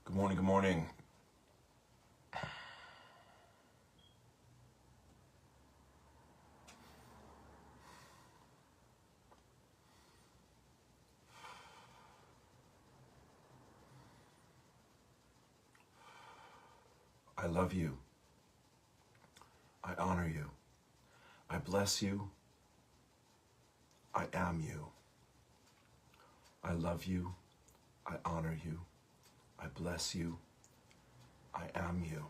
Good morning, good morning. I love you. I honor you. I bless you. I am you. I love you. I honor you. I bless you. I am you.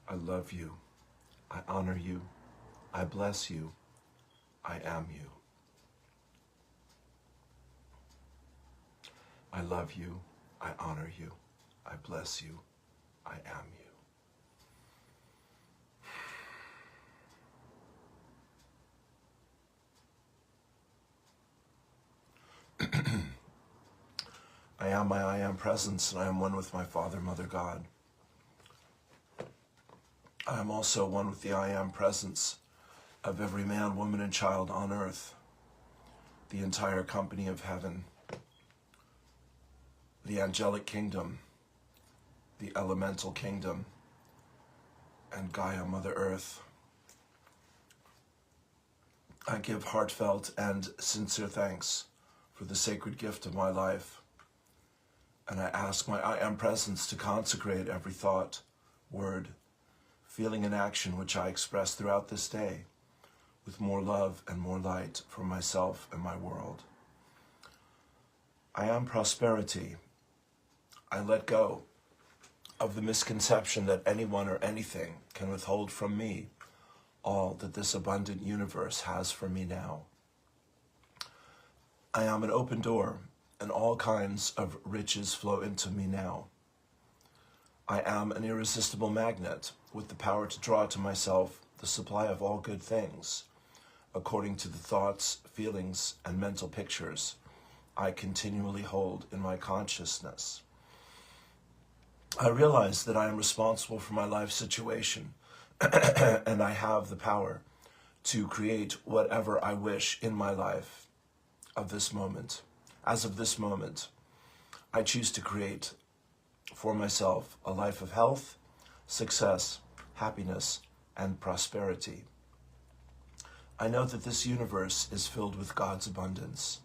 I love you. I honor you. I bless you. I am you. I love you. I honor you. I bless you. I am you. I am my I am presence, and I am one with my Father, Mother, God. I am also one with the I am presence of every man, woman, and child on earth, the entire company of heaven, the angelic kingdom, the elemental kingdom, and Gaia, Mother Earth. I give heartfelt and sincere thanks for the sacred gift of my life, and I ask my I am presence to consecrate every thought, word, feeling, and action which I express throughout this day with more love and more light for myself and my world. I am prosperity. I let go of the misconception that anyone or anything can withhold from me all that this abundant universe has for me now. I am an open door, and all kinds of riches flow into me now. I am an irresistible magnet with the power to draw to myself the supply of all good things, according to the thoughts, feelings, and mental pictures I continually hold in my consciousness. I realize that I am responsible for my life situation, and I have the power to create whatever I wish in my life of this moment. As of this moment, I choose to create for myself a life of health, success, happiness, and prosperity. I know that this universe is filled with God's abundance,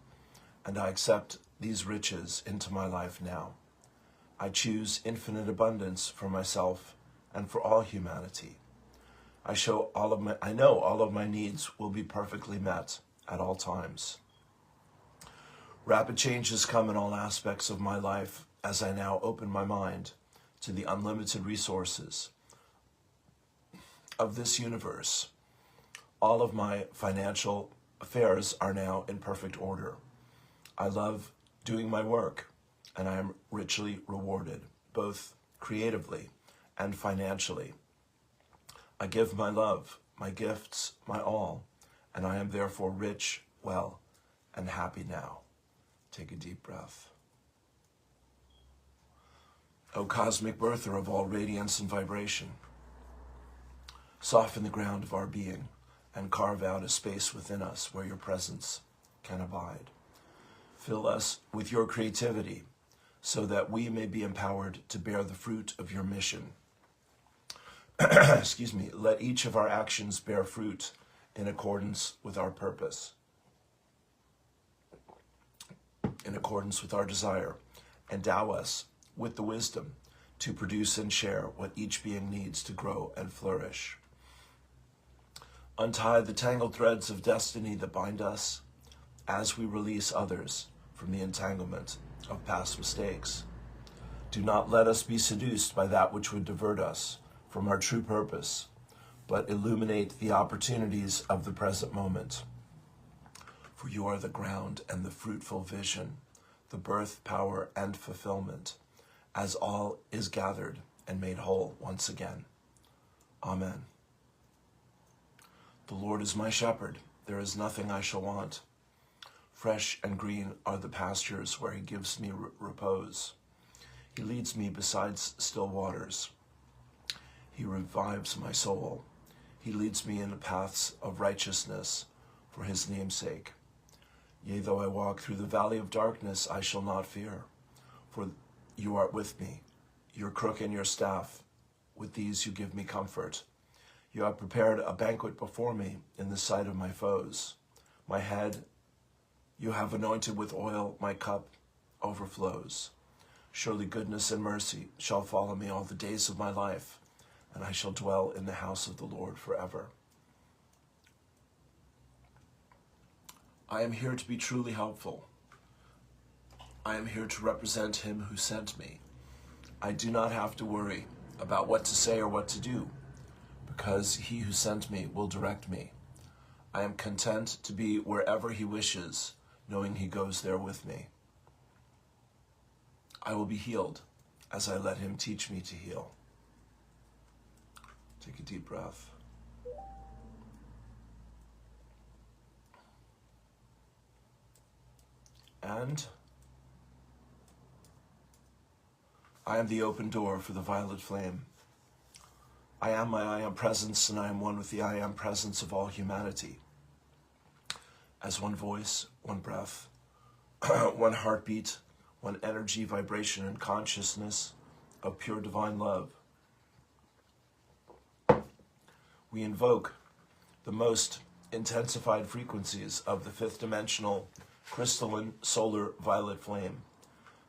and I accept these riches into my life now. I choose infinite abundance for myself and for all humanity. I know all of my needs will be perfectly met at all times. Rapid changes come in all aspects of my life as I now open my mind to the unlimited resources of this universe. All of my financial affairs are now in perfect order. I love doing my work, and I am richly rewarded, both creatively and financially. I give my love, my gifts, my all, and I am therefore rich, well, and happy now. Take a deep breath. O cosmic birther of all radiance and vibration, soften the ground of our being and carve out a space within us where your presence can abide. Fill us with your creativity so that we may be empowered to bear the fruit of your mission. Excuse me. Let each of our actions bear fruit in accordance with our purpose, in accordance with our desire. Endow us with the wisdom to produce and share what each being needs to grow and flourish. Untie the tangled threads of destiny that bind us as we release others from the entanglement of past mistakes. Do not let us be seduced by that which would divert us from our true purpose, but illuminate the opportunities of the present moment. For you are the ground and the fruitful vision, the birth, power, and fulfillment, as all is gathered and made whole once again. Amen. The Lord is my shepherd, there is nothing I shall want. Fresh and green are the pastures where he gives me repose. He leads me beside still waters. He revives my soul. He leads me in the paths of righteousness for his name's sake. Yea, though I walk through the valley of darkness, I shall not fear, for you are with me. Your crook and your staff, with these you give me comfort. You have prepared a banquet before me in the sight of my foes. My head you have anointed with oil, my cup overflows. Surely goodness and mercy shall follow me all the days of my life, and I shall dwell in the house of the Lord forever. I am here to be truly helpful. I am here to represent him who sent me. I do not have to worry about what to say or what to do, because he who sent me will direct me. I am content to be wherever he wishes, knowing he goes there with me. I will be healed as I let him teach me to heal. Take a deep breath. And I am the open door for the violet flame. I am my I am presence, and I am one with the I am presence of all humanity. As one voice, one breath, one heartbeat, one energy, vibration, and consciousness of pure divine love. We invoke the most intensified frequencies of the fifth dimensional crystalline solar violet flame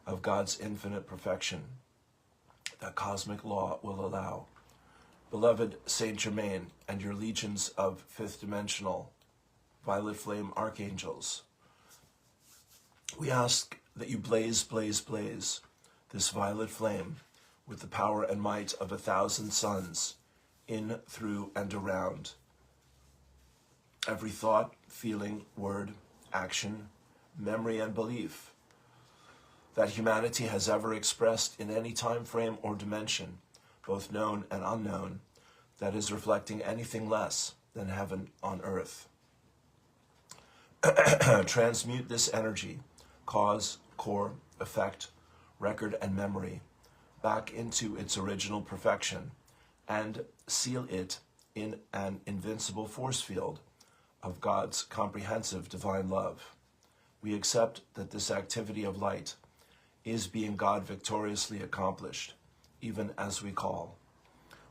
of God's infinite perfection that cosmic law will allow. Beloved Saint Germain and your legions of fifth dimensional violet flame archangels, we ask that you blaze, blaze, blaze this violet flame with the power and might of 1,000 suns in, through, and around every thought, feeling, word, action, memory, and belief that humanity has ever expressed in any time frame or dimension, both known and unknown, that is reflecting anything less than heaven on earth. Transmute this energy, cause, core, effect, record, and memory back into its original perfection, and seal it in an invincible force field of God's comprehensive divine love. We accept that this activity of light is being God victoriously accomplished, even as we call.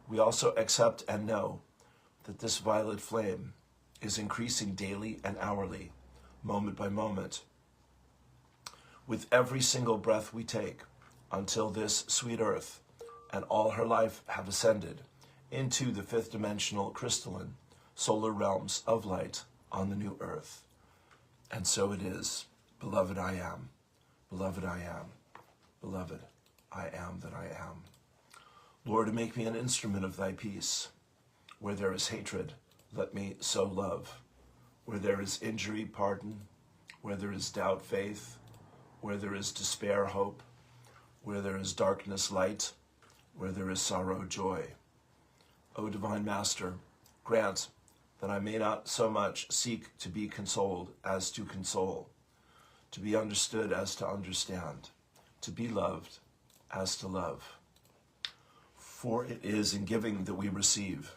We also accept and know that this violet flame is increasing daily and hourly, moment by moment, with every single breath we take, until this sweet earth and all her life have ascended into the fifth dimensional crystalline solar realms of light on the new earth. And so it is. Beloved, I am. Beloved, I am. Beloved, I am that I am. Lord, make me an instrument of thy peace. Where there is hatred, let me sow love. Where there is injury, pardon. Where there is doubt, faith. Where there is despair, hope. Where there is darkness, light. Where there is sorrow, joy. O divine Master, grant that I may not so much seek to be consoled as to console, to be understood as to understand, to be loved as to love. For it is in giving that we receive,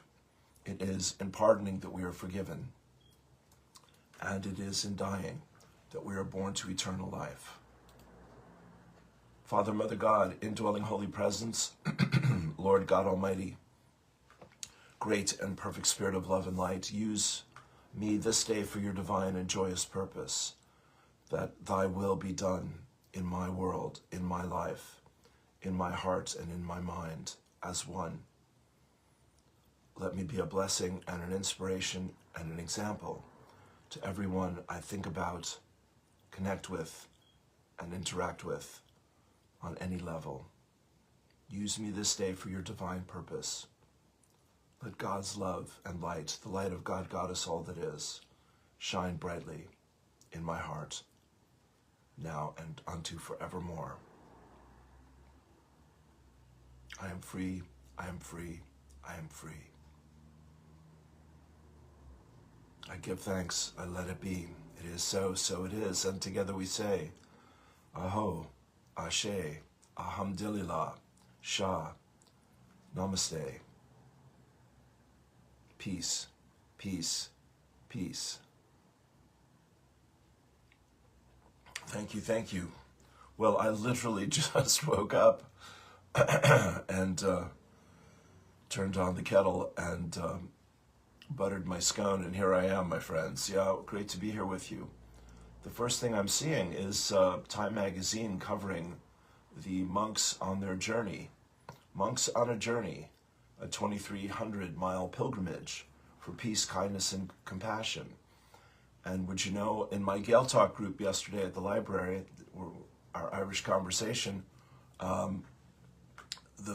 it is in pardoning that we are forgiven, and it is in dying that we are born to eternal life. Father, Mother God, indwelling Holy Presence, Lord God Almighty, great and perfect Spirit of love and light, use me this day for your divine and joyous purpose, that thy will be done in my world, in my life, in my heart, and in my mind as one. Let me be a blessing and an inspiration and an example to everyone I think about, connect with, and interact with on any level. Use me this day for your divine purpose. Let God's love and light, the light of God, Goddess, all that is, shine brightly in my heart, now and unto forevermore. I am free, I am free, I am free. I give thanks, I let it be. It is so, so it is. And together we say, Aho, Ashe, Alhamdulillah, Shah, Namaste. Peace, peace, peace. Thank you, thank you. Well, I literally just woke up and turned on the kettle and buttered my scone, and here I am, my friends. Yeah, great to be here with you. The first thing I'm seeing is Time magazine covering the monks on their journey. Monks on a Journey, a 2,300-mile pilgrimage for peace, kindness, and compassion. And would you know, in my Gael Talk group yesterday at the library, our Irish conversation, the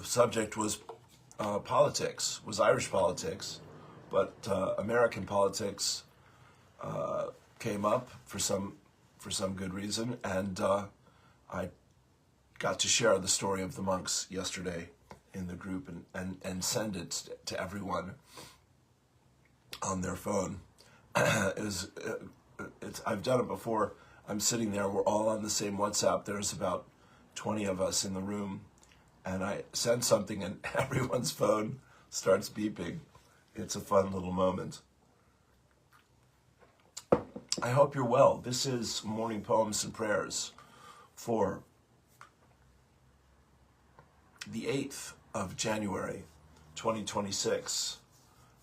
subject was politics, was Irish politics, but American politics came up for some good reason, and I got to share the story of the monks yesterday in the group and send it to everyone on their phone. I've done it before. I'm sitting there, we're all on the same WhatsApp. There's about 20 of us in the room, and I send something and everyone's phone starts beeping. It's a fun little moment. I hope you're well. This is Morning Poems and Prayers for the 8th of January, 2026.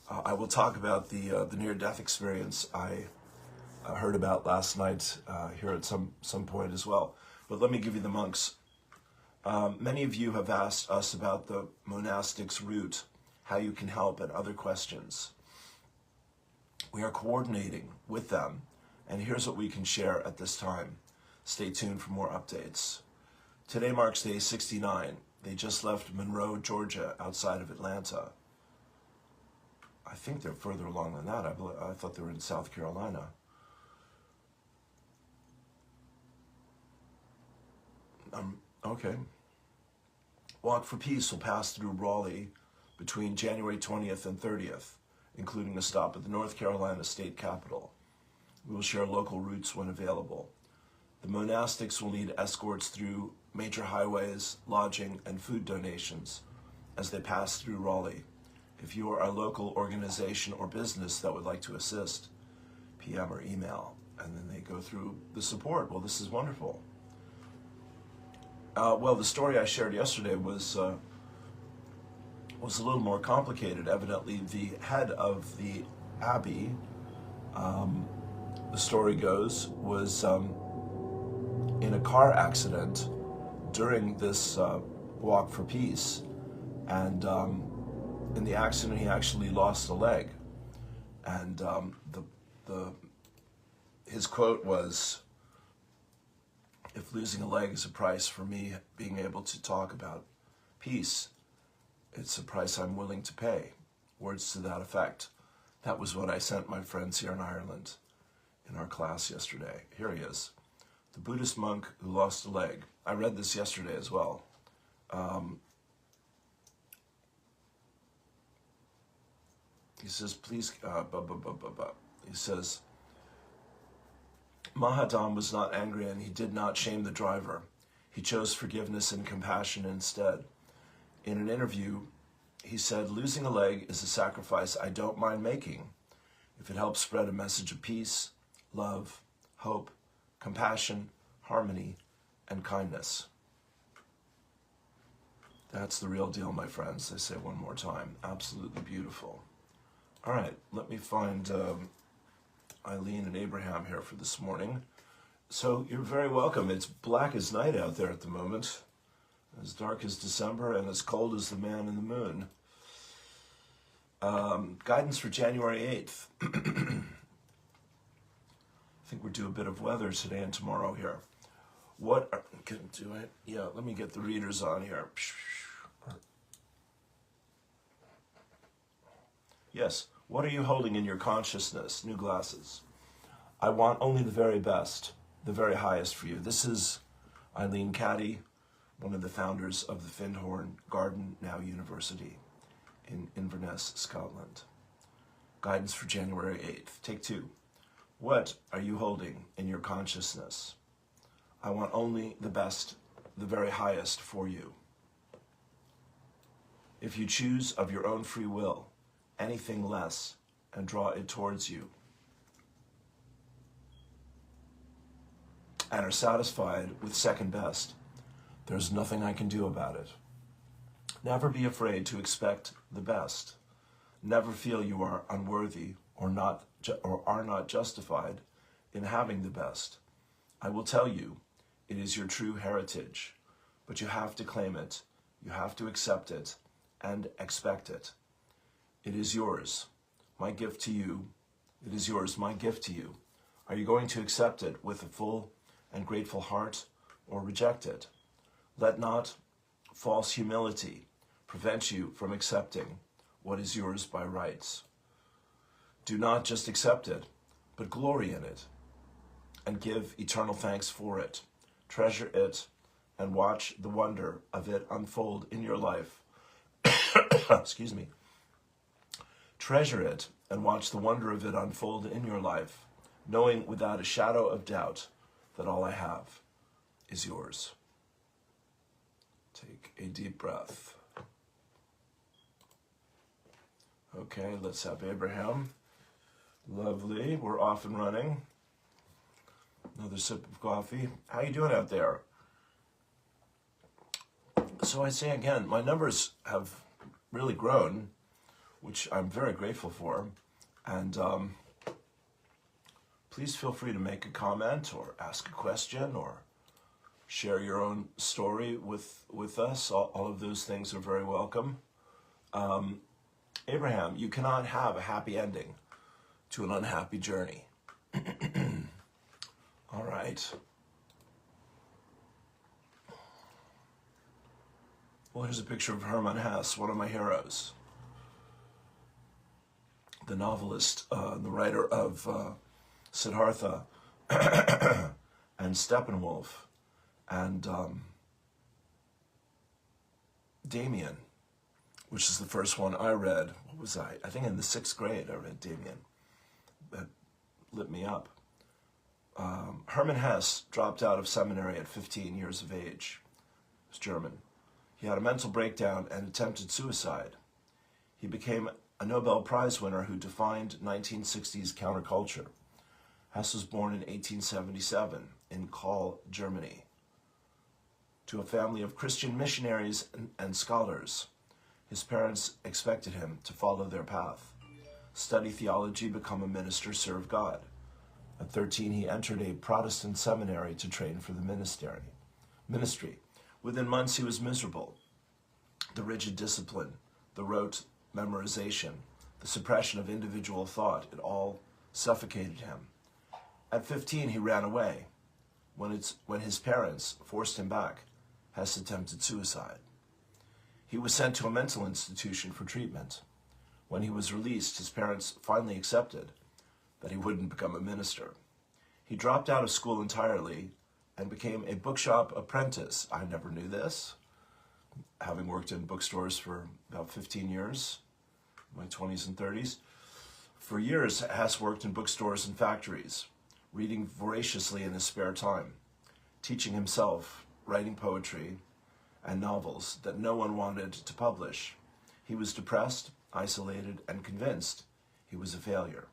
I will talk about the near-death experience I heard about last night here at some point as well. But let me give you the monks. Many of you have asked us about the monastic's route, how you can help, and other questions. We are coordinating with them, and here's what we can share at this time. Stay tuned for more updates. Today marks day 69. They just left Monroe, Georgia, outside of Atlanta. I think they're further along than that. I thought they were in South Carolina. Okay. Walk for Peace will pass through Raleigh between January 20th and 30th, including a stop at the North Carolina State Capitol. We will share local routes when available. The monastics will need escorts through major highways, lodging, and food donations as they pass through Raleigh. If you are a local organization or business that would like to assist, PM or email, and then they go through the support. Well, this is wonderful. Well, the story I shared yesterday was a little more complicated. Evidently, the head of the abbey, the story goes, was in a car accident during this Walk for Peace, and in the accident he actually lost a leg, and his quote was, "If losing a leg is a price for me being able to talk about peace, it's a price I'm willing to pay." Words to that effect. That was what I sent my friends here in Ireland in our class yesterday. Here he is. The Buddhist monk who lost a leg. I read this yesterday as well. He says, please, he says, Mahadam was not angry and he did not shame the driver. He chose forgiveness and compassion instead. In an interview, he said, losing a leg is a sacrifice I don't mind making if it helps spread a message of peace, love, hope, compassion, harmony, and kindness. That's the real deal, my friends. I say one more time. Absolutely beautiful. All right, let me find Eileen and Abraham here for this morning. So you're very welcome. It's black as night out there at the moment, as dark as December and as cold as the man in the moon. Guidance for January 8th. I think we're due a bit of weather today and tomorrow here. Yeah, let me get the readers on here. Yes, what are you holding in your consciousness? New glasses. I want only the very best, the very highest for you. This is Eileen Caddy, one of the founders of the Findhorn Garden Now University in Inverness, Scotland. Guidance for January 8th. Take 2. What are you holding in your consciousness? I want only the best, the very highest for you. If you choose of your own free will anything less and draw it towards you, and are satisfied with second best, there's nothing I can do about it. Never be afraid to expect the best. Never feel you are unworthy or are not justified in having the best. I will tell you, it is your true heritage, but you have to claim it, you have to accept it, and expect it. It is yours, my gift to you. It is yours, my gift to you. Are you going to accept it with a full and grateful heart, or reject it? Let not false humility prevent you from accepting what is yours by rights. Do not just accept it, but glory in it, and give eternal thanks for it. Treasure it, and watch the wonder of it unfold in your life. Excuse me. Treasure it, and watch the wonder of it unfold in your life, knowing without a shadow of doubt that all I have is yours. Take a deep breath. Okay, let's have Abraham. Lovely, we're off and running. Another sip of coffee. How you doing out there? So I say again, my numbers have really grown, which I'm very grateful for. And please feel free to make a comment or ask a question or share your own story with us. All of those things are very welcome. Abraham, you cannot have a happy ending to an unhappy journey. All right. Well, here's a picture of Hermann Hesse, one of my heroes. The novelist, the writer of Siddhartha and Steppenwolf and Damien, which is the first one I read. What was I? I think in the 6th grade I read Damien. That lit me up. Hermann Hesse dropped out of seminary at 15 years of age. He was German. He had a mental breakdown and attempted suicide. He became a Nobel Prize winner who defined 1960s counterculture. Hesse was born in 1877 in Kahl, Germany, to a family of Christian missionaries and scholars. His parents expected him to follow their path, study theology, become a minister, serve God. At 13, he entered a Protestant seminary to train for the ministry. Within months, he was miserable. The rigid discipline, the rote memorization, the suppression of individual thought, it all suffocated him. At 15, he ran away. When his parents forced him back, Hesse attempted suicide. He was sent to a mental institution for treatment. When he was released, his parents finally accepted that he wouldn't become a minister. He dropped out of school entirely and became a bookshop apprentice. I never knew this, having worked in bookstores for about 15 years, my 20s and 30s. For years, Hesse worked in bookstores and factories, reading voraciously in his spare time, teaching himself, writing poetry and novels that no one wanted to publish. He was depressed, isolated, and convinced he was a failure.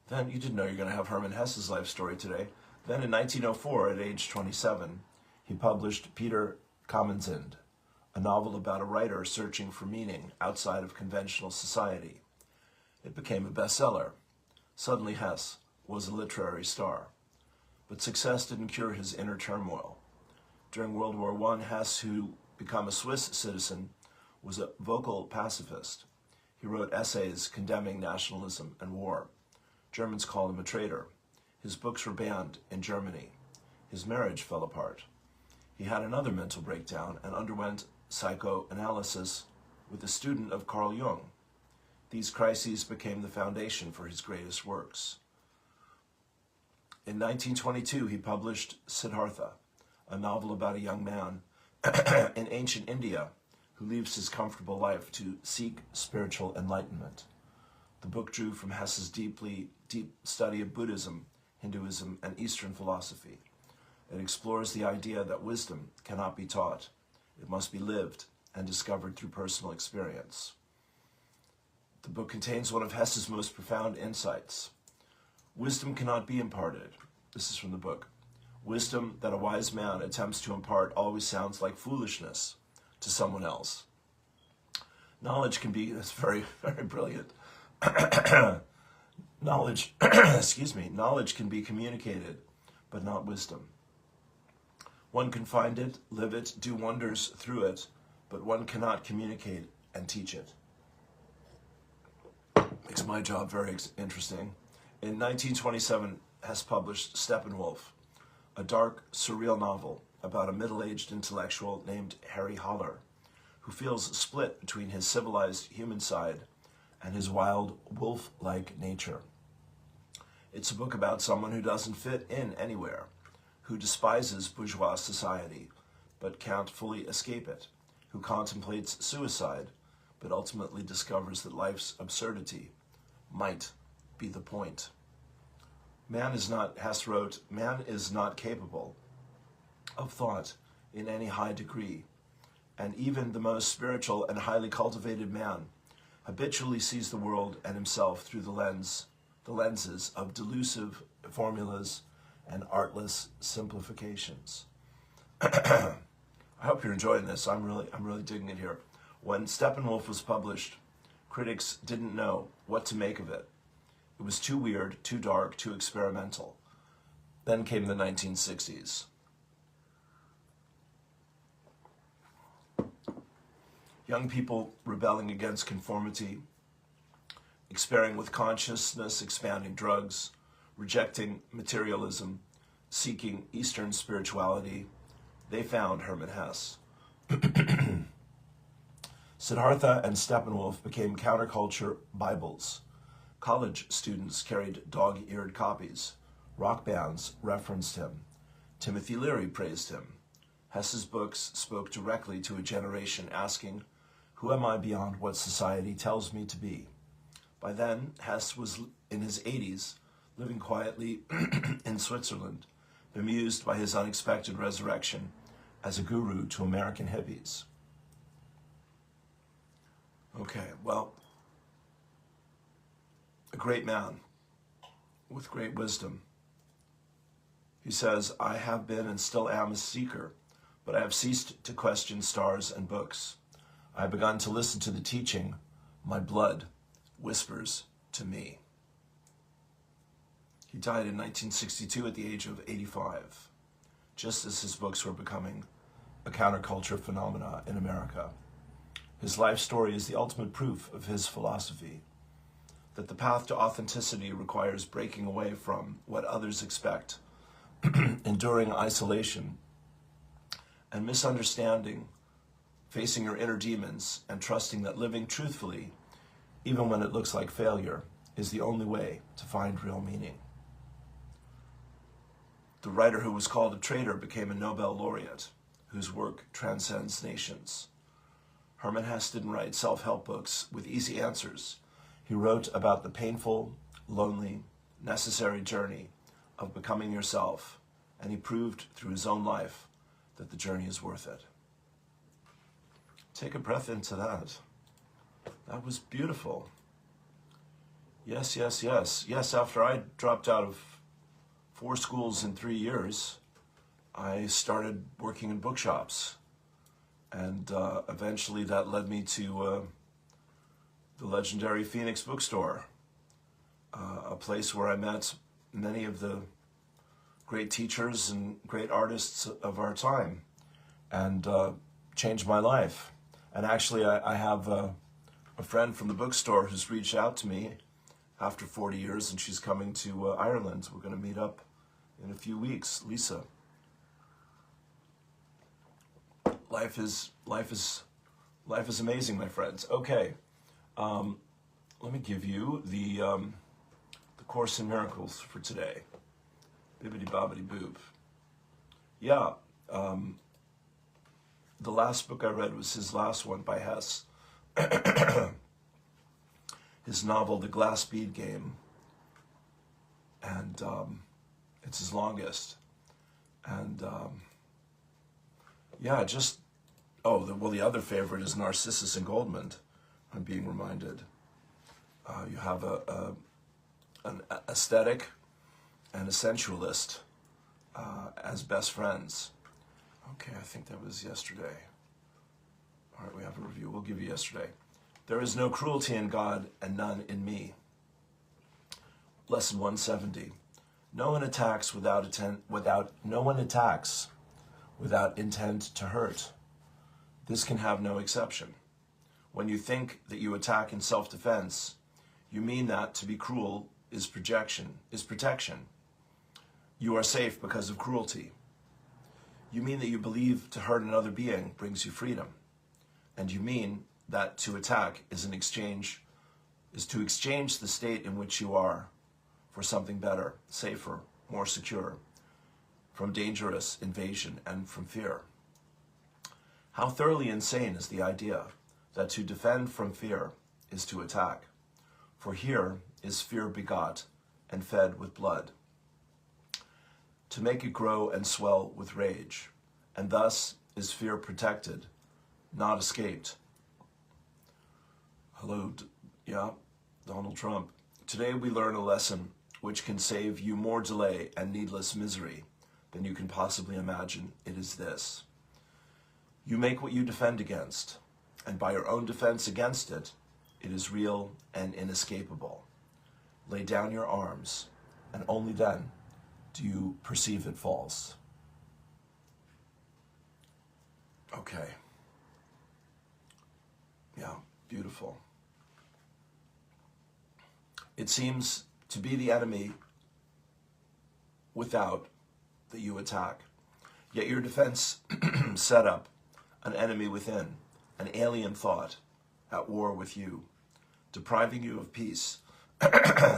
Then, you didn't know you're going to have Hermann Hesse's life story today. Then in 1904, at age 27, he published Peter Kamenzind, a novel about a writer searching for meaning outside of conventional society. It became a bestseller. Suddenly Hesse was a literary star. But success didn't cure his inner turmoil. During World War I, Hesse, who became a Swiss citizen, was a vocal pacifist. He wrote essays condemning nationalism and war. Germans called him a traitor. His books were banned in Germany. His marriage fell apart. He had another mental breakdown and underwent psychoanalysis with a student of Carl Jung. These crises became the foundation for his greatest works. In 1922, he published Siddhartha, a novel about a young man in ancient India who leaves his comfortable life to seek spiritual enlightenment. The book drew from Hesse's deep study of Buddhism, Hinduism, and Eastern philosophy. It explores the idea that wisdom cannot be taught. It must be lived and discovered through personal experience. The book contains one of Hesse's most profound insights. Wisdom cannot be imparted. This is from the book. Wisdom that a wise man attempts to impart always sounds like foolishness to someone else. Knowledge can be, that's very, very brilliant. Knowledge, excuse me, knowledge can be communicated, but not wisdom. One can find it, live it, do wonders through it, but one cannot communicate and teach it. Makes my job very interesting. In 1927, Hess published Steppenwolf, a dark, surreal novel about a middle-aged intellectual named Harry Haller, who feels split between his civilized human side and his wild, wolf-like nature. It's a book about someone who doesn't fit in anywhere, who despises bourgeois society, but can't fully escape it, who contemplates suicide, but ultimately discovers that life's absurdity might be the point. Hess wrote, man is not capable of thought in any high degree, and even the most spiritual and highly cultivated man habitually sees the world and himself through the lenses of delusive formulas and artless simplifications. I hope you're enjoying this. I'm really digging it here. When Steppenwolf was published, critics didn't know what to make of it. It was too weird, too dark, too experimental. Then came the 1960s. Young people rebelling against conformity, experimenting with consciousness, expanding drugs, rejecting materialism, seeking Eastern spirituality. They found Hermann Hesse. Siddhartha and Steppenwolf became counterculture Bibles. College students carried dog-eared copies. Rock bands referenced him. Timothy Leary praised him. Hesse's books spoke directly to a generation asking, who am I beyond what society tells me to be? By then, Hesse was in his 80s, living quietly in Switzerland, bemused by his unexpected resurrection as a guru to American hippies. Okay, well, a great man with great wisdom. He says, I have been and still am a seeker, but I have ceased to question stars and books. I have begun to listen to the teaching. My blood whispers to me. He died in 1962 at the age of 85, just as his books were becoming a counterculture phenomena in America. His life story is the ultimate proof of his philosophy, that the path to authenticity requires breaking away from what others expect, enduring isolation, and misunderstanding, facing your inner demons, and trusting that living truthfully, even when it looks like failure, is the only way to find real meaning. The writer who was called a traitor became a Nobel laureate, whose work transcends nations. Hermann Hesse didn't write self-help books with easy answers. He wrote about the painful, lonely, necessary journey of becoming yourself, and he proved through his own life that the journey is worth it. Take a breath into that. That was beautiful. Yes, yes, yes. Yes, after I dropped out of 4 schools in 3 years, I started working in bookshops. And eventually that led me to the legendary Phoenix bookstore, a place where I met many of the great teachers and great artists of our time, and changed my life. And actually I have a friend from the bookstore who's reached out to me after 40 years, and she's coming to Ireland. We're going to meet up in a few weeks. Lisa. Life is amazing, my friends. Okay, let me give you the Course in Miracles for today. Bibbidi bobbidi boob. Yeah, the last book I read was his last one by Hesse. His novel, The Glass Bead Game, and it's his longest. And yeah, just, the other favorite is Narcissus and Goldmund. I'm being reminded. You have an aesthetic and a sensualist, as best friends. Okay, I think that was yesterday. All right, we have a review. We'll give you yesterday. There is no cruelty in God and none in me. Lesson 170. No one attacks without intent to hurt. This can have no exception. When you think that you attack in self-defense, you mean that to be cruel is protection. You are safe because of cruelty. You mean that you believe to hurt another being brings you freedom. And you mean that to attack is to exchange the state in which you are for something better, safer, more secure, from dangerous invasion and from fear. How thoroughly insane is the idea that to defend from fear is to attack. For here is fear begot and fed with blood, to make it grow and swell with rage, and thus is fear protected, not escaped. Hello, Donald Trump. Today we learn a lesson which can save you more delay and needless misery than you can possibly imagine. It is this. You make what you defend against, and by your own defense against it, it is real and inescapable. Lay down your arms, and only then do you perceive it false. Okay. Yeah, beautiful. It seems to be the enemy without that you attack. Yet your defense set up an enemy within, an alien thought at war with you, depriving you of peace,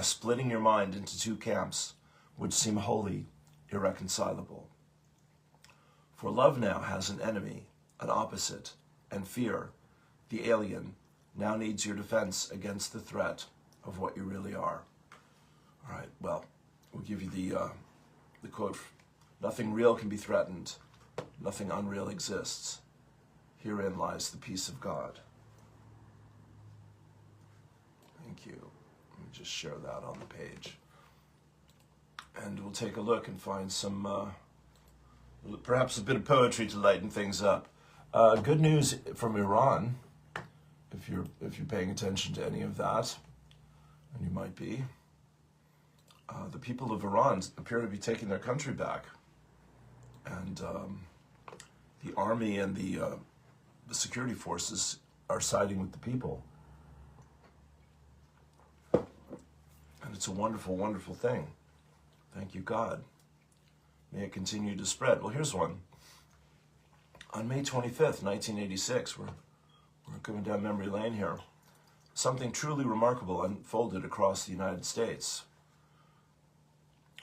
splitting your mind into two camps which seem wholly irreconcilable. For love now has an enemy, an opposite, and fear, the alien, now needs your defense against the threat of what you really are. All right, well, we'll give you the quote. Nothing real can be threatened. Nothing unreal exists. Herein lies the peace of God. Thank you. Let me just share that on the page. And we'll take a look and find some, perhaps a bit of poetry to lighten things up. Good news from Iran, if you're paying attention to any of that, and you might be. The people of Iran appear to be taking their country back, and the army and the security forces are siding with the people, and it's a wonderful, wonderful thing. Thank you, God. May it continue to spread. Well, here's one. On May 25th, 1986, we're coming down memory lane here, something truly remarkable unfolded across the United States.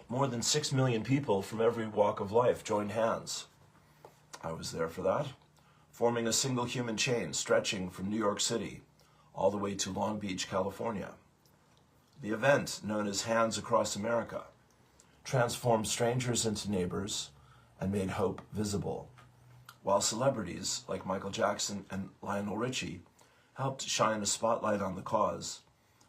More than 6 million people from every walk of life joined hands. I was there for that, forming a single human chain stretching from New York City all the way to Long Beach, California. The event, known as Hands Across America, transformed strangers into neighbors and made hope visible, while celebrities like Michael Jackson and Lionel Richie helped shine a spotlight on the cause.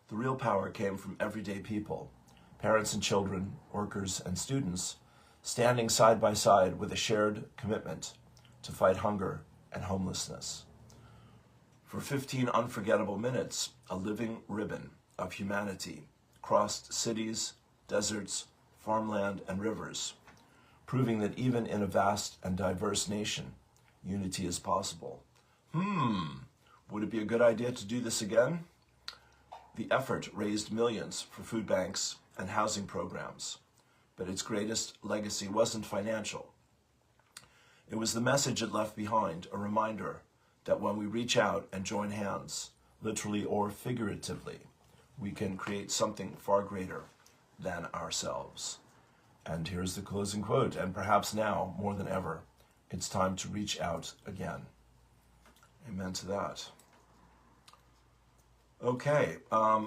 The real power came from everyday people, parents and children, workers and students, standing side by side with a shared commitment to fight hunger and homelessness. For 15 unforgettable minutes, a living ribbon of humanity crossed cities, deserts, farmland, and rivers, proving that even in a vast and diverse nation, unity is possible. Would it be a good idea to do this again? The effort raised millions for food banks and housing programs, but its greatest legacy wasn't financial. It was the message it left behind, a reminder that when we reach out and join hands, literally or figuratively, we can create something far greater than ourselves. And here's the closing quote, and perhaps now, more than ever, it's time to reach out again. Amen to that. Okay. I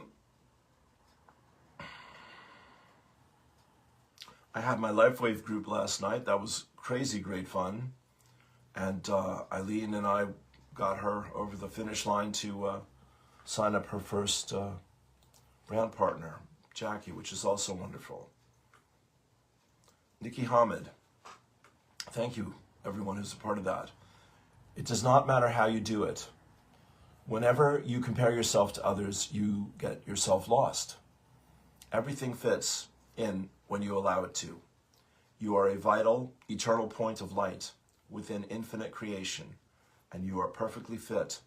had my LifeWave group last night. That was crazy great fun. And Eileen and I got her over the finish line to sign up her first brand partner, Jackie, which is also wonderful. Nikki Hamid, Thank you, everyone who's a part of that. It does not matter how you do it. Whenever you compare yourself to others, you get yourself lost. Everything fits in when you allow it to. You are a vital, eternal point of light within infinite creation, and you are perfectly fit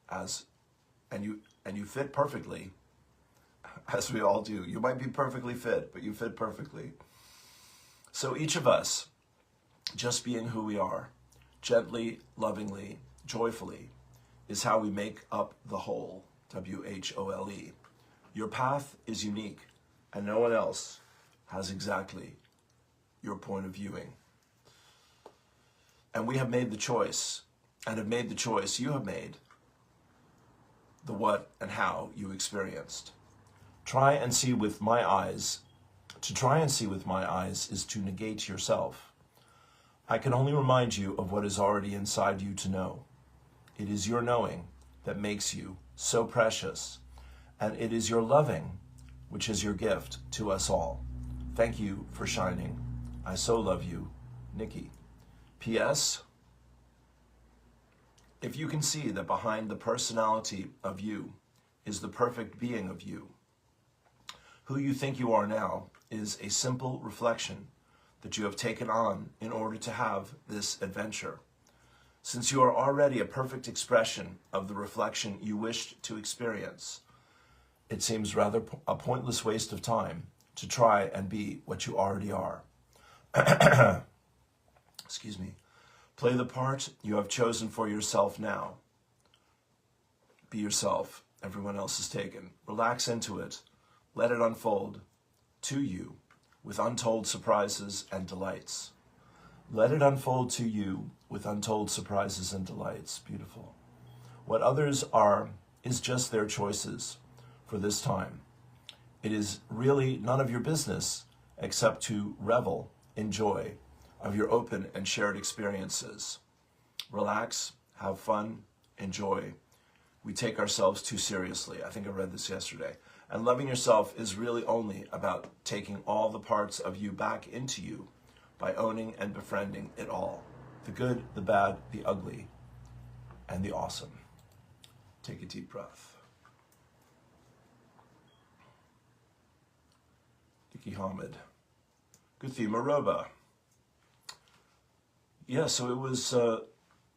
and you fit perfectly, as we all do. You might be perfectly fit, but you fit perfectly. So each of us, just being who we are, gently, lovingly, joyfully, is how we make up the whole, W-H-O-L-E. Your path is unique, and no one else has exactly your point of viewing. And we have made the choice, and have made the choice you have made, the what and how you experienced. Try and see with my eyes. To try and see with my eyes is to negate yourself. I can only remind you of what is already inside you to know. It is your knowing that makes you so precious, and it is your loving which is your gift to us all. Thank you for shining. I so love you, Nikki. P.S. If you can see that behind the personality of you is the perfect being of you, who you think you are now is a simple reflection that you have taken on in order to have this adventure. Since you are already a perfect expression of the reflection you wished to experience, it seems rather a pointless waste of time to try and be what you already are. Excuse me. Play the part you have chosen for yourself now. Be yourself. Everyone else is taken. Relax into it. Let it unfold to you with untold surprises and delights. Let it unfold to you with untold surprises and delights. Beautiful. What others are is just their choices for this time. It is really none of your business except to revel in joy of your open and shared experiences. Relax, have fun, enjoy. We take ourselves too seriously. I think I read this yesterday. And loving yourself is really only about taking all the parts of you back into you by owning and befriending it all. The good, the bad, the ugly, and the awesome. Take a deep breath. Nikki Hamid. Guthi Maroba. Yeah, so it was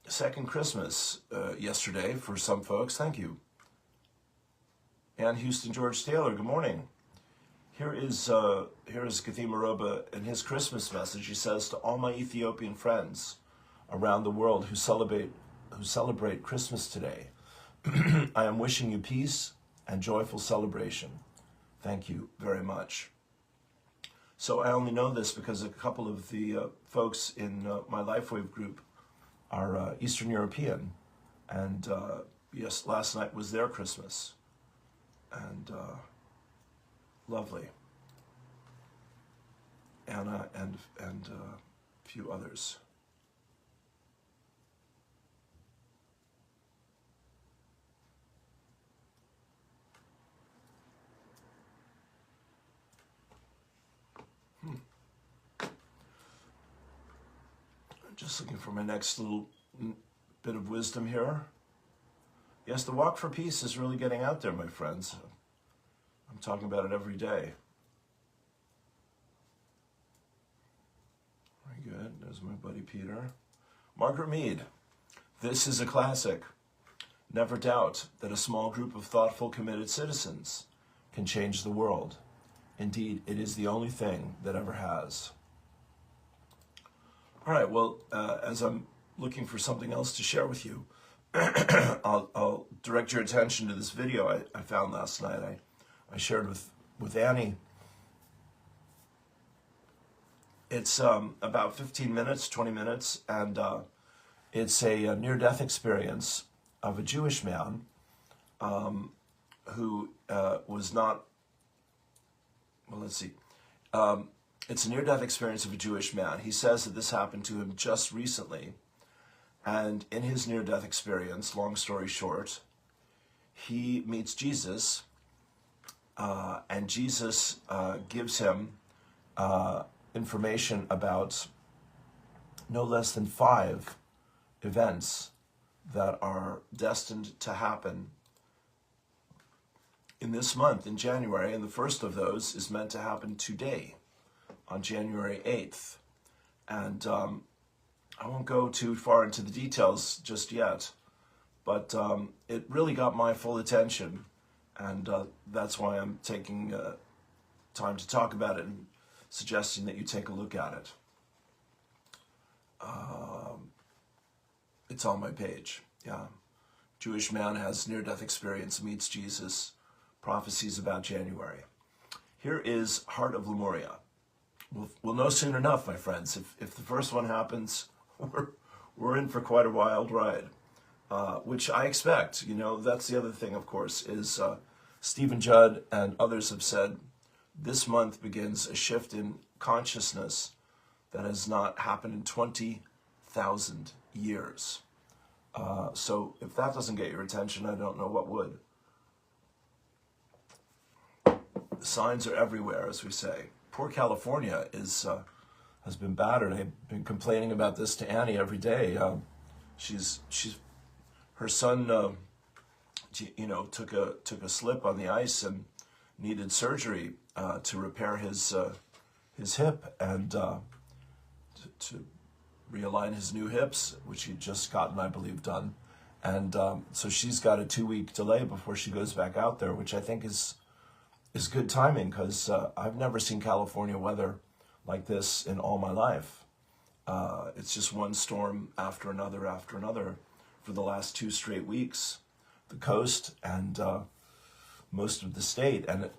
second Christmas yesterday for some folks. Thank you. And Houston George Taylor, good morning. Here is Guthi Maroba in his Christmas message. He says, to all my Ethiopian friends around the world who celebrate Christmas today, I am wishing you peace and joyful celebration. Thank you very much. So I only know this because a couple of the folks in my LifeWave group are Eastern European, and yes, last night was their Christmas, and lovely. Anna and a few others. Just looking for my next little bit of wisdom here. Yes, the walk for peace is really getting out there, my friends. I'm talking about it every day. Very good. There's my buddy Peter. Margaret Mead. This is a classic. Never doubt that a small group of thoughtful, committed citizens can change the world. Indeed, it is the only thing that ever has. All right, well, as I'm looking for something else to share with you, I'll direct your attention to this video I found last night. I shared with Annie. It's about 15 minutes, 20 minutes, and it's a near-death experience of a Jewish man who was not, well, let's see. It's a near-death experience of a Jewish man. He says that this happened to him just recently. And in his near-death experience, long story short, he meets Jesus, and Jesus gives him information about no less than 5 events that are destined to happen in this month, in January, and the first of those is meant to happen today, on January 8th. And I won't go too far into the details just yet, but it really got my full attention, and that's why I'm taking time to talk about it and suggesting that you take a look at it. It's on my page, yeah. Jewish man has near-death experience, meets Jesus, prophecies about January. Here is Heart of Lemuria. We'll know soon enough, my friends. If the first one happens, we're in for quite a wild ride, which I expect. You know, that's the other thing, of course, is Stephen Judd and others have said this month begins a shift in consciousness that has not happened in 20,000 years. So if that doesn't get your attention, I don't know what would. The signs are everywhere, as we say. Poor California has been battered. I've been complaining about this to Annie every day. Her son, took a slip on the ice and needed surgery to repair his hip and to realign his new hips, which he'd just gotten, I believe, done. And so she's got a 2-week delay before she goes back out there, which I think is good timing, because I've never seen California weather like this in all my life. It's just one storm after another for the last 2 straight weeks. The coast and most of the state, and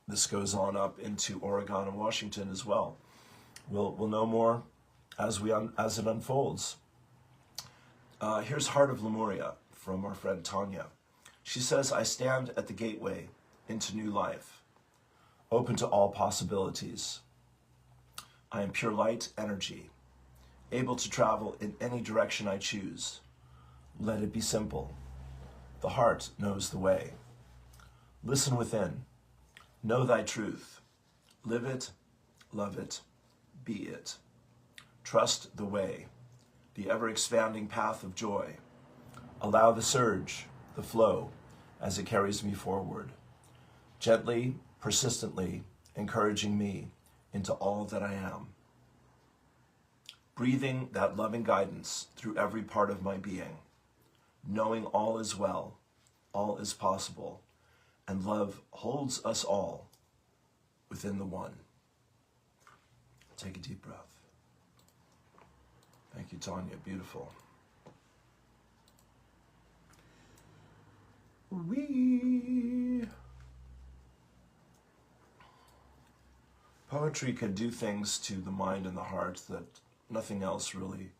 this goes on up into Oregon and Washington as well. We'll know more as it unfolds. Here's Heart of Lemuria from our friend Tanya. She says, I stand at the gateway into new life, open to all possibilities. I am pure light energy, able to travel in any direction I choose. Let it be simple. The heart knows the way. Listen within. Know thy truth. Live it, love it, be it. Trust the way, the ever-expanding path of joy. Allow the surge, the flow, as it carries me forward. Gently, persistently, encouraging me into all that I am. Breathing that loving guidance through every part of my being. Knowing all is well, all is possible, and love holds us all within the one. Take a deep breath. Thank you, Tanya. Beautiful. Poetry can do things to the mind and the heart that nothing else really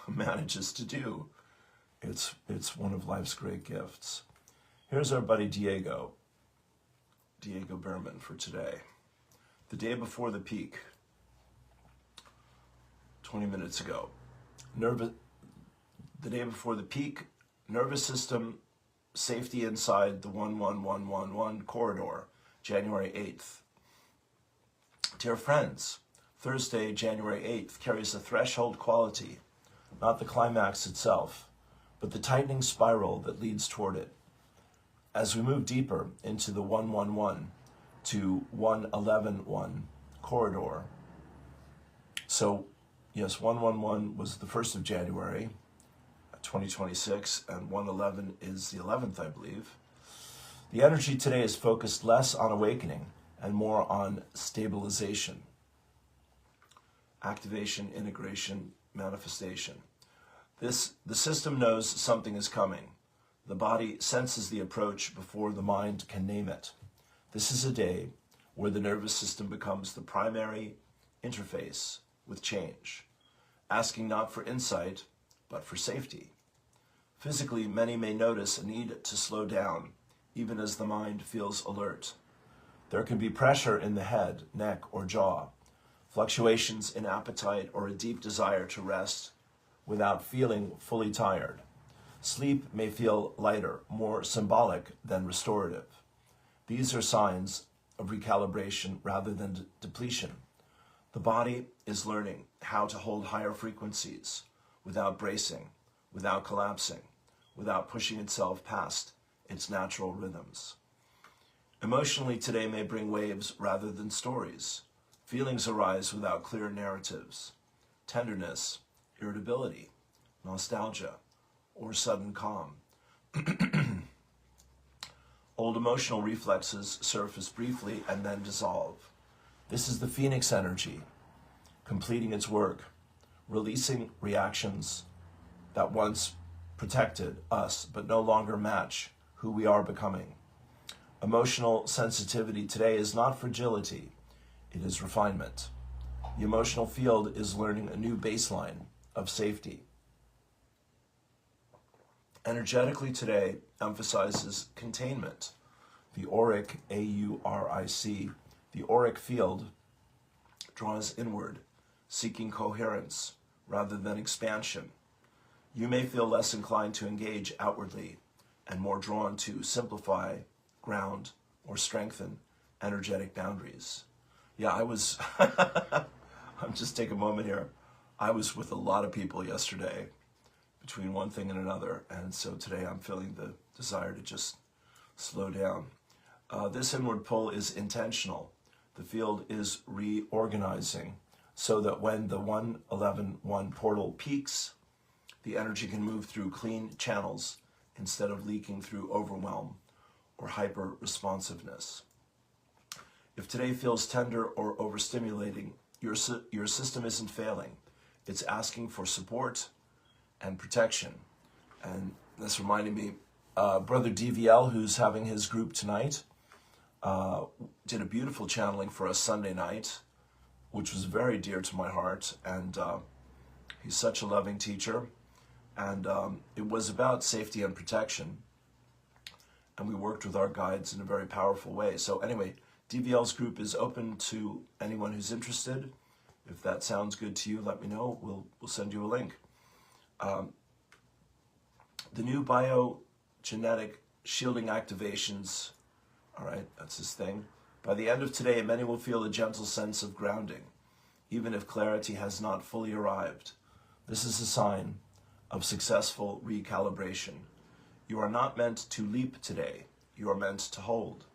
manages to do. It's one of life's great gifts. Here's our buddy Diego Berman for today. The day before the peak, 20 minutes ago. The day before the peak, nervous system safety inside the 11111 corridor, January 8th. Dear friends, Thursday, January 8th carries a threshold quality, not the climax itself, but the tightening spiral that leads toward it. As we move deeper into the 111 to 1111 corridor, so yes, 111 was the 1st of January, 2026, and 111 is the 11th, I believe. The energy today is focused less on awakening and more on stabilization, activation, integration, manifestation. The system knows something is coming. The body senses the approach before the mind can name it. This is a day where the nervous system becomes the primary interface with change, asking not for insight, but for safety. Physically, many may notice a need to slow down, even as the mind feels alert. There can be pressure in the head, neck, or jaw, fluctuations in appetite, or a deep desire to rest without feeling fully tired. Sleep may feel lighter, more symbolic than restorative. These are signs of recalibration rather than depletion. The body is learning how to hold higher frequencies without bracing, without collapsing, without pushing itself past its natural rhythms. Emotionally, today may bring waves rather than stories. Feelings arise without clear narratives. Tenderness, irritability, nostalgia, or sudden calm. Old emotional reflexes surface briefly and then dissolve. This is the Phoenix energy, completing its work, releasing reactions that once protected us but no longer match who we are becoming. Emotional sensitivity today is not fragility, it is refinement. The emotional field is learning a new baseline of safety. Energetically today emphasizes containment. The auric, A-U-R-I-C, the auric field draws inward, seeking coherence rather than expansion. You may feel less inclined to engage outwardly and more drawn to simplify, ground, or strengthen energetic boundaries. Yeah, I'm just take a moment here. I was with a lot of people yesterday between one thing and another, and so today I'm feeling the desire to just slow down. This inward pull is intentional. The field is reorganizing so that when the 111-1 portal peaks, the energy can move through clean channels instead of leaking through overwhelm or hyper-responsiveness. If today feels tender or overstimulating, your system isn't failing. It's asking for support and protection. And this reminded me, Brother DVL, who's having his group tonight, did a beautiful channeling for us Sunday night, which was very dear to my heart. And he's such a loving teacher. And it was about safety and protection. And we worked with our guides in a very powerful way. So anyway, DVL's group is open to anyone who's interested. If that sounds good to you, let me know. We'll send you a link. The new biogenetic shielding activations, all right, that's his thing. By the end of today, many will feel a gentle sense of grounding, even if clarity has not fully arrived. This is a sign of successful recalibration. You are not meant to leap today. You are meant to hold.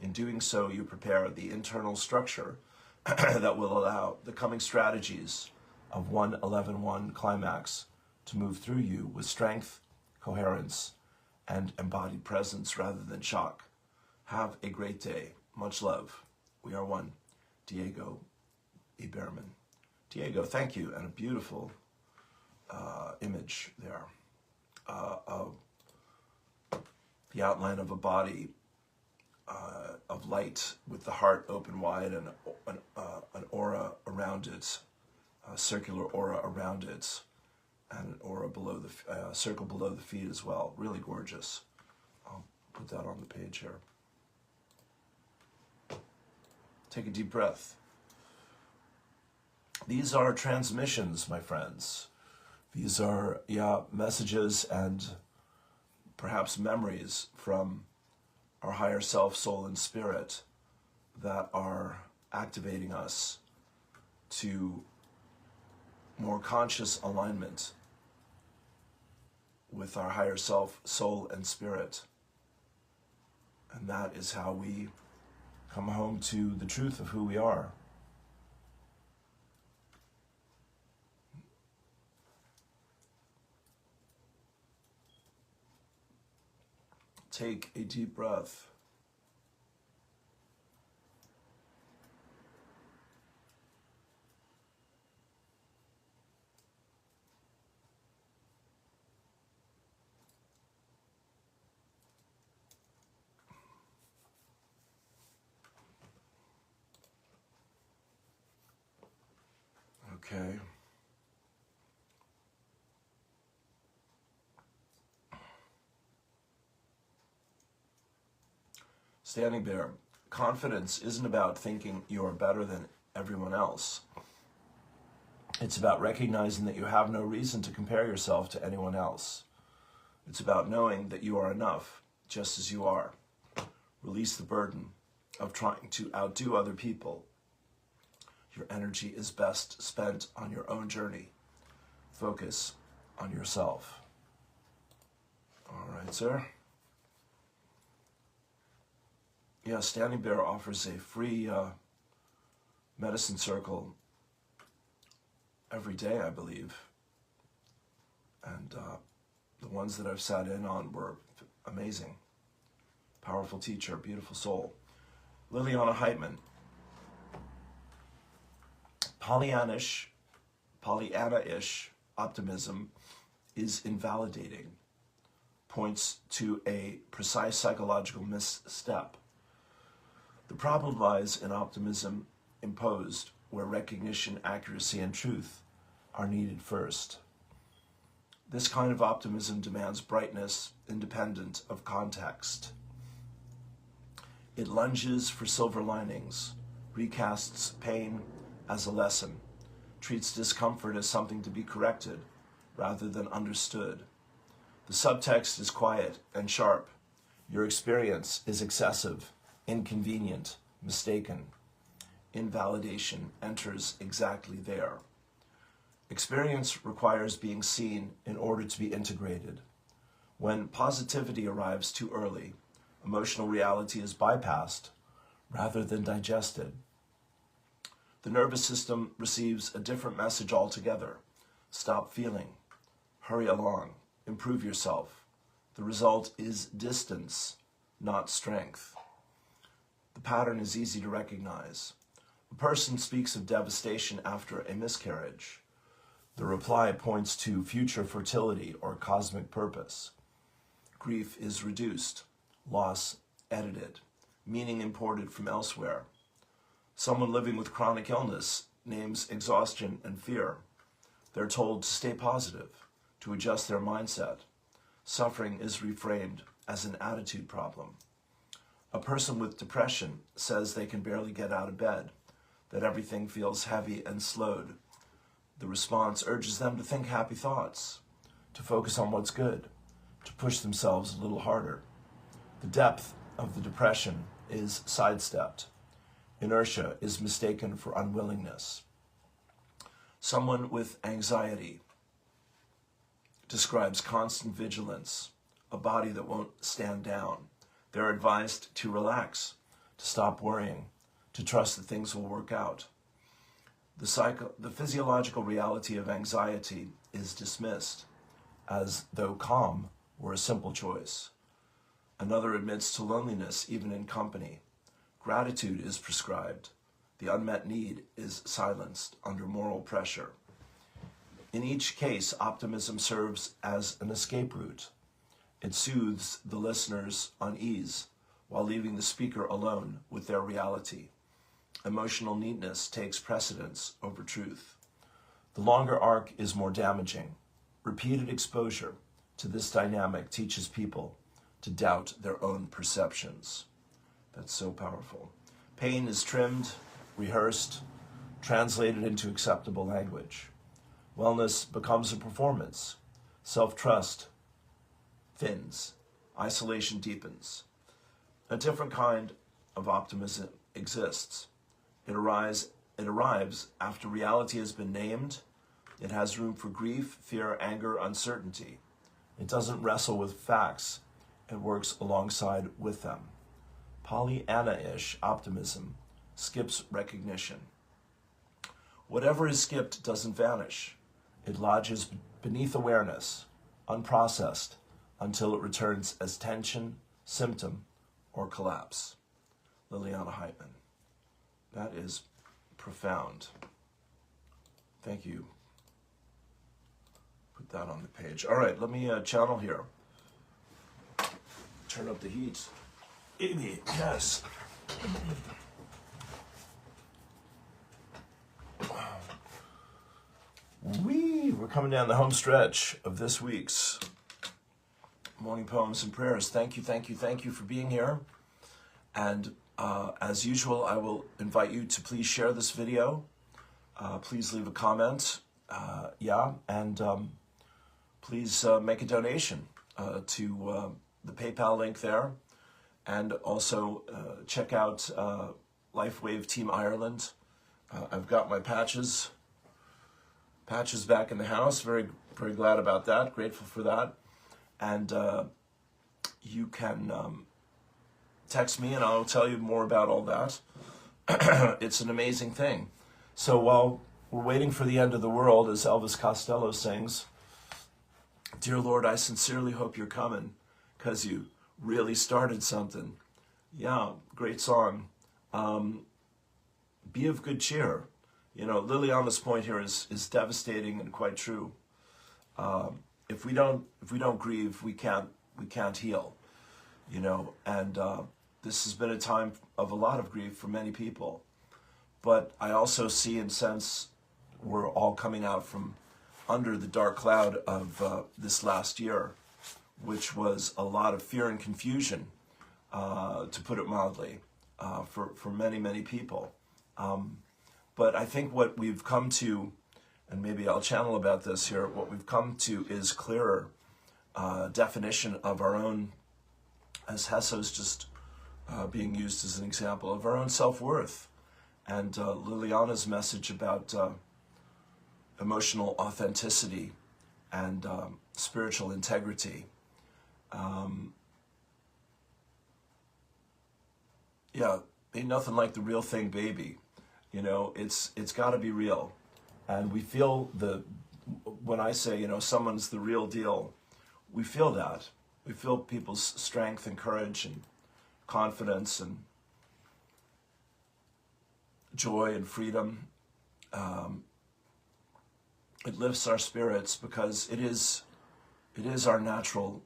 In doing so, you prepare the internal structure that will allow the coming strategies of 111-1 climax to move through you with strength, coherence, and embodied presence rather than shock. Have a great day. Much love. We are one. Diego E. Behrman. Diego, thank you. And a beautiful image there of the outline of a body of light with the heart open wide and an aura around it, a circular aura around it, and an aura below the circle below the feet as well. Really gorgeous. I'll put that on the page here. Take a deep breath. These are transmissions, my friends. These are, messages and perhaps memories from our higher self, soul, and spirit that are activating us to more conscious alignment with our higher self, soul, and spirit. And that is how we come home to the truth of who we are. Take a deep breath. Okay. Standing there, confidence isn't about thinking you are better than everyone else. It's about recognizing that you have no reason to compare yourself to anyone else. It's about knowing that you are enough, just as you are. Release the burden of trying to outdo other people. Your energy is best spent on your own journey. Focus on yourself. All right, sir. Yeah, Standing Bear offers a free medicine circle every day, I believe. And the ones that I've sat in on were amazing. Powerful teacher, beautiful soul. Liliana Heitman. Pollyanna-ish optimism is invalidating. Points to a precise psychological misstep. The problem lies in optimism imposed, where recognition, accuracy, and truth are needed first. This kind of optimism demands brightness independent of context. It lunges for silver linings, recasts pain as a lesson, treats discomfort as something to be corrected rather than understood. The subtext is quiet and sharp. Your experience is excessive, inconvenient, mistaken. Invalidation enters exactly there. Experience requires being seen in order to be integrated. When positivity arrives too early, emotional reality is bypassed rather than digested. The nervous system receives a different message altogether. Stop feeling. Hurry along. Improve yourself. The result is distance, not strength. The pattern is easy to recognize. A person speaks of devastation after a miscarriage. The reply points to future fertility or cosmic purpose. Grief is reduced, loss edited, meaning imported from elsewhere. Someone living with chronic illness names exhaustion and fear. They're told to stay positive, to adjust their mindset. Suffering is reframed as an attitude problem. A person with depression says they can barely get out of bed, that everything feels heavy and slowed. The response urges them to think happy thoughts, to focus on what's good, to push themselves a little harder. The depth of the depression is sidestepped. Inertia is mistaken for unwillingness. Someone with anxiety describes constant vigilance, a body that won't stand down. They're advised to relax, to stop worrying, to trust that things will work out. The physiological reality of anxiety is dismissed, as though calm were a simple choice. Another admits to loneliness even in company. Gratitude is prescribed. The unmet need is silenced under moral pressure. In each case, optimism serves as an escape route. It soothes the listener's unease while leaving the speaker alone with their reality. Emotional neatness takes precedence over truth. The longer arc is more damaging. Repeated exposure to this dynamic teaches people to doubt their own perceptions. That's so powerful. Pain is trimmed, rehearsed, translated into acceptable language. Wellness becomes a performance. Self-trust thins. Isolation deepens. A different kind of optimism exists. It arrives after reality has been named. It has room for grief, fear, anger, uncertainty. It doesn't wrestle with facts. It works alongside with them. Pollyanna-ish optimism skips recognition. Whatever is skipped doesn't vanish. It lodges beneath awareness, unprocessed, until it returns as tension, symptom, or collapse. Liliana Heitman. That is profound. Thank you. Put that on the page. All right, let me channel here. Turn up the heat. Amy, yes. We're coming down the home stretch of this week's Morning Poems and Prayers. Thank you for being here. And as usual, I will invite you to please share this video. Please leave a comment. And please make a donation to the PayPal link there. And also check out LifeWave Team Ireland. I've got my patches back in the house. Very, very glad about that. Grateful for that. And you can text me and I'll tell you more about all that. It's an amazing thing. So while we're waiting for the end of the world, as Elvis Costello sings, dear Lord, I sincerely hope you're coming because you really started something. Yeah, great song. Be of good cheer. You know, Liliana's point here is devastating and quite true. If we don't grieve, we can't heal. You know, and this has been a time of a lot of grief for many people. But I also see and sense we're all coming out from under the dark cloud of this last year, which was a lot of fear and confusion, to put it mildly, for many, many people. But I think what we've come to, and maybe I'll channel about this here, what we've come to is clearer definition of our own, as Hesso's just being used as an example, of our own self-worth. And Liliana's message about emotional authenticity and spiritual integrity. Yeah, ain't nothing like the real thing, baby. You know, it's got to be real. And we feel when I say, you know, someone's the real deal, we feel that. We feel people's strength and courage and confidence and joy and freedom. It lifts our spirits because it is our natural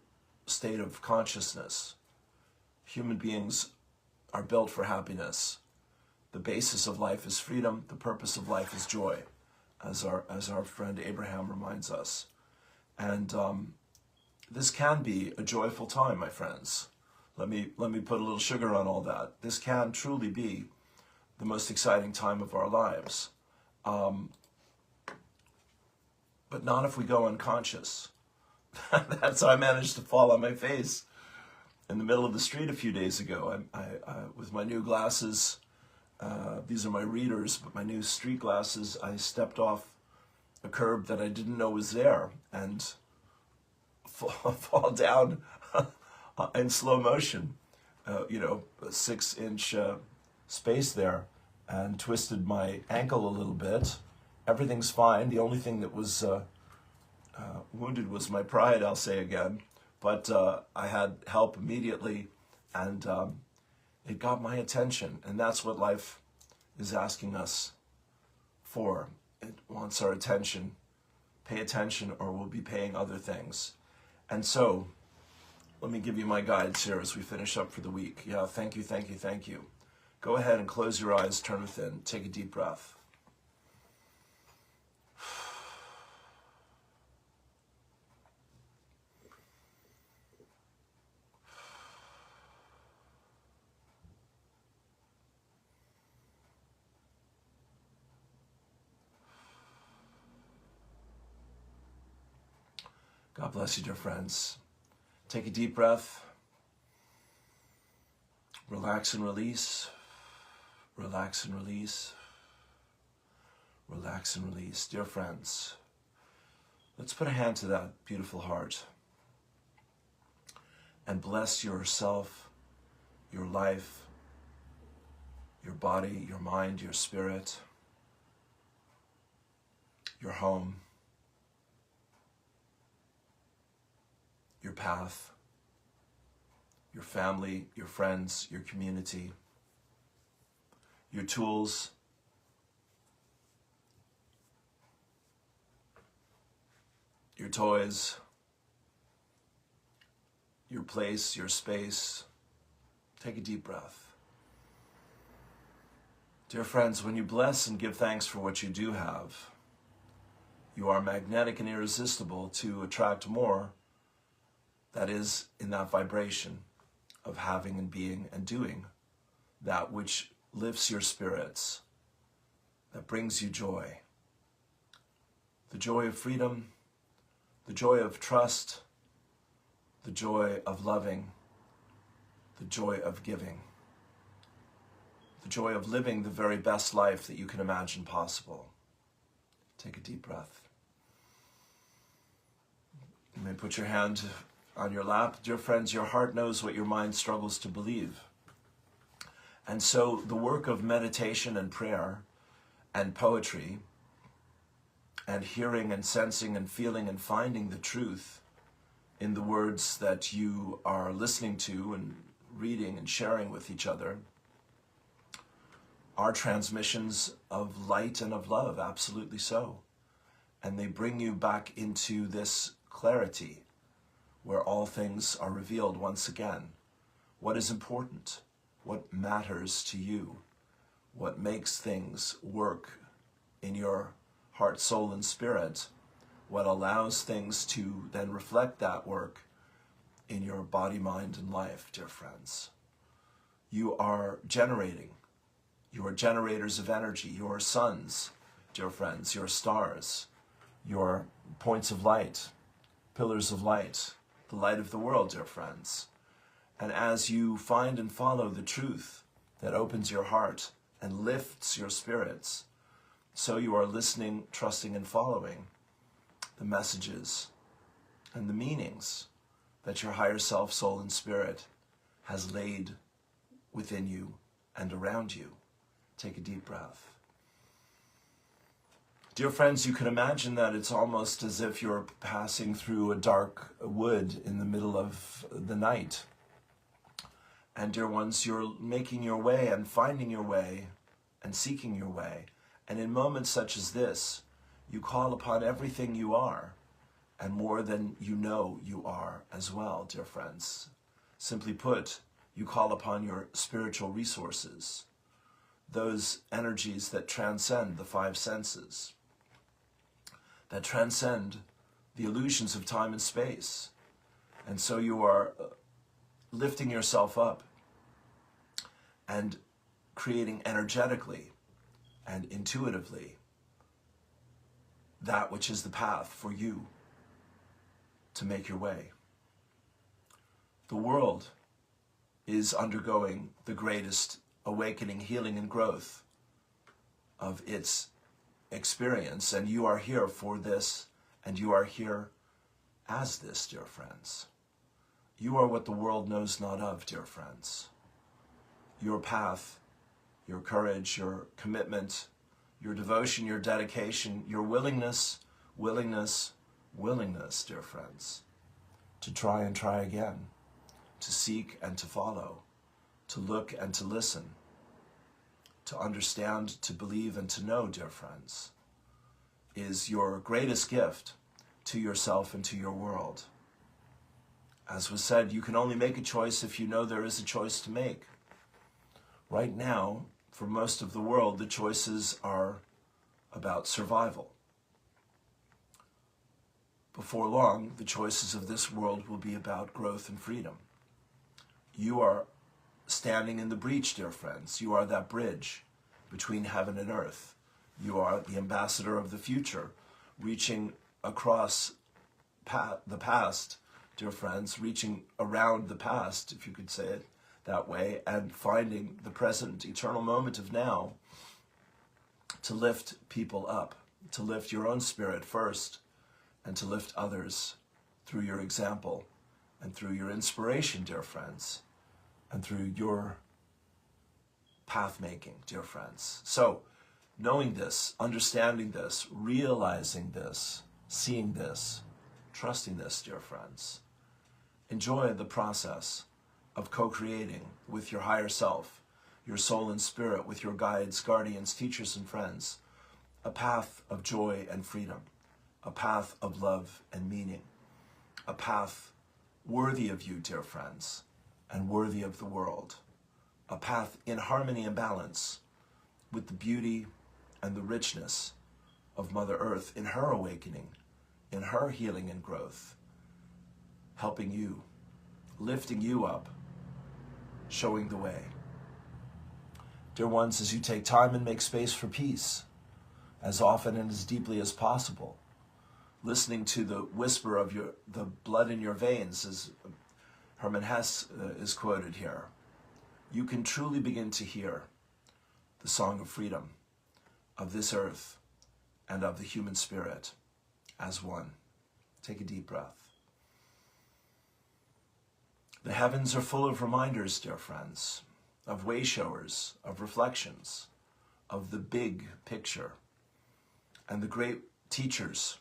state of consciousness. Human beings are built for happiness. The basis of life is freedom. The purpose of life is joy, as our friend Abraham reminds us. And this can be a joyful time, my friends. Let me put a little sugar on all that. This can truly be the most exciting time of our lives. But not if we go unconscious. That's how I managed to fall on my face in the middle of the street a few days ago. I with my new glasses, these are my readers, but my new street glasses, I stepped off a curb that I didn't know was there and fall down in slow motion, you know, a 6-inch space there, and twisted my ankle a little bit. Everything's fine. The only thing that was wounded was my pride, I'll say again. But I had help immediately, and it got my attention. And that's what life is asking us for. It wants our attention. Pay attention or we'll be paying other things. And so, let me give you my guides here as we finish up for the week. Yeah, thank you, thank you, thank you. Go ahead and close your eyes, turn within, take a deep breath. God bless you, dear friends. Take a deep breath. Relax and release. Relax and release. Relax and release. Dear friends, let's put a hand to that beautiful heart and bless yourself, your life, your body, your mind, your spirit, your home, your path, your family, your friends, your community, your tools, your toys, your place, your space. Take a deep breath. Dear friends, when you bless and give thanks for what you do have, you are magnetic and irresistible to attract more that is in that vibration of having and being and doing that which lifts your spirits, that brings you joy. The joy of freedom, the joy of trust, the joy of loving, the joy of giving. the joy of living the very best life that you can imagine possible. Take a deep breath. You may put your hand on your lap. Dear friends, your heart knows what your mind struggles to believe. And so the work of meditation and prayer and poetry and hearing and sensing and feeling and finding the truth in the words that you are listening to and reading and sharing with each other are transmissions of light and of love, absolutely so. And they bring you back into this clarity where all things are revealed once again. What is important? What matters to you? What makes things work in your heart, soul, and spirit? What allows things to then reflect that work in your body, mind, and life, dear friends? You are generating. You are generators of energy. You are suns, dear friends. You are stars. You are points of light, pillars of light, the light of the world, dear friends. And as you find and follow the truth that opens your heart and lifts your spirits, so you are listening, trusting, and following the messages and the meanings that your higher self, soul, and spirit has laid within you and around you. Take a deep breath. Dear friends, you can imagine that it's almost as if you're passing through a dark wood in the middle of the night. And dear ones, you're making your way and finding your way and seeking your way. And in moments such as this, you call upon everything you are, and more than you know you are as well, dear friends. Simply put, you call upon your spiritual resources, those energies that transcend the five senses, that transcend the illusions of time and space. And so you are lifting yourself up and creating energetically and intuitively that which is the path for you to make your way. The world is undergoing the greatest awakening, healing, and growth of its experience, and you are here for this, and you are here as this, dear friends. You are what the world knows not of, dear friends. Your path, your courage, your commitment, your devotion, your dedication, your willingness, dear friends, to try and try again, to seek and to follow, to look and to listen, to understand, to believe, and to know, dear friends, is your greatest gift to yourself and to your world. As was said, you can only make a choice if you know there is a choice to make. Right now, for most of the world, the choices are about survival. Before long, the choices of this world will be about growth and freedom. You are standing in the breach, dear friends. You are that bridge between heaven and earth. You are the ambassador of the future, reaching across the past, dear friends, reaching around the past, if you could say it that way, and finding the present eternal moment of now to lift people up, to lift your own spirit first, and to lift others through your example and through your inspiration, dear friends, and through your path making, dear friends. So, knowing this, understanding this, realizing this, seeing this, trusting this, dear friends, enjoy the process of co-creating with your higher self, your soul and spirit, with your guides, guardians, teachers, and friends, a path of joy and freedom, a path of love and meaning, a path worthy of you, dear friends, and worthy of the world, a path in harmony and balance with the beauty and the richness of Mother Earth in her awakening, in her healing and growth, helping you, lifting you up, showing the way. Dear ones, as you take time and make space for peace, as often and as deeply as possible, listening to the whisper of the blood in your veins, as Hermann Hesse is quoted here, you can truly begin to hear the song of freedom, of this earth, and of the human spirit as one. Take a deep breath. The heavens are full of reminders, dear friends, of way-showers, of reflections, of the big picture, and the great teachers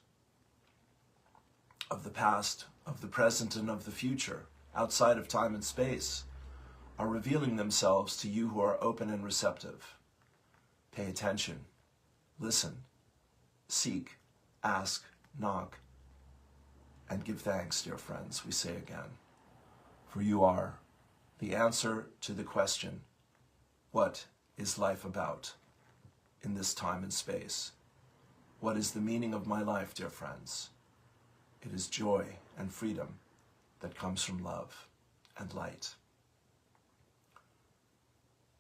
of the past, of the present, and of the future, outside of time and space, are revealing themselves to you who are open and receptive. Pay attention, listen, seek, ask, knock, and give thanks, dear friends, we say again. For you are the answer to the question, what is life about in this time and space? What is the meaning of my life, dear friends? It is joy and freedom that comes from love and light.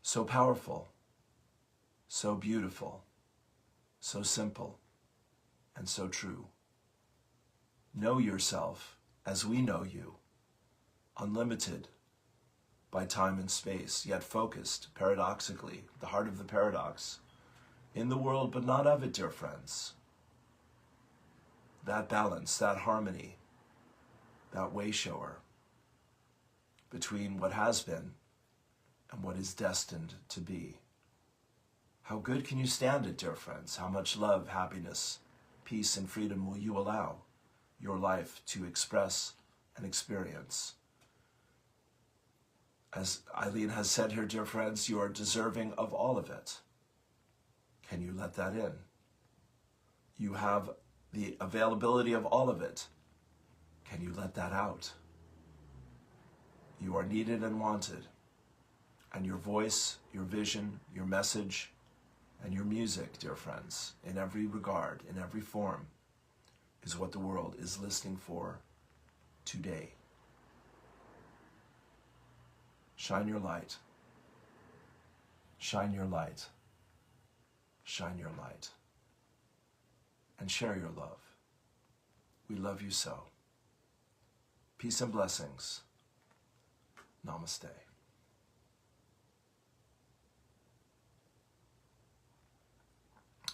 So powerful, so beautiful, so simple, and so true. Know yourself as we know you, unlimited by time and space, yet focused, paradoxically, the heart of the paradox, in the world but not of it, dear friends. That balance, that harmony, that way-shower between what has been and what is destined to be. How good can you stand it, dear friends? How much love, happiness, peace, and freedom will you allow your life to express and experience? As Eileen has said here, dear friends, you are deserving of all of it. Can you let that in? You have the availability of all of it. Can you let that out? You are needed and wanted. And your voice, your vision, your message, and your music, dear friends, in every regard, in every form, is what the world is listening for today. Shine your light. Shine your light. Shine your light. And share your love. We love you so. Peace and blessings. Namaste.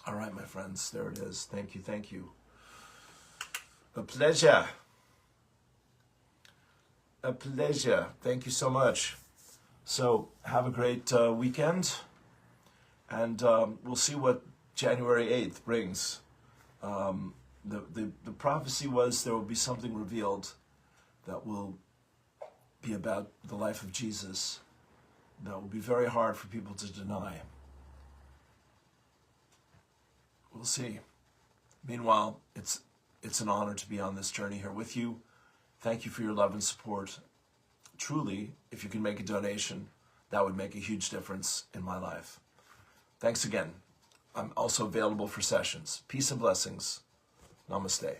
All right, my friends, there it is. Thank you, thank you. A pleasure. A pleasure. Thank you so much. So have a great weekend, and we'll see what January 8th brings. The prophecy was there will be something revealed that will be about the life of Jesus that will be very hard for people to deny. We'll see. Meanwhile, it's an honor to be on this journey here with you. Thank you for your love and support. Truly, if you can make a donation, that would make a huge difference in my life. Thanks again. I'm also available for sessions. Peace and blessings. Namaste.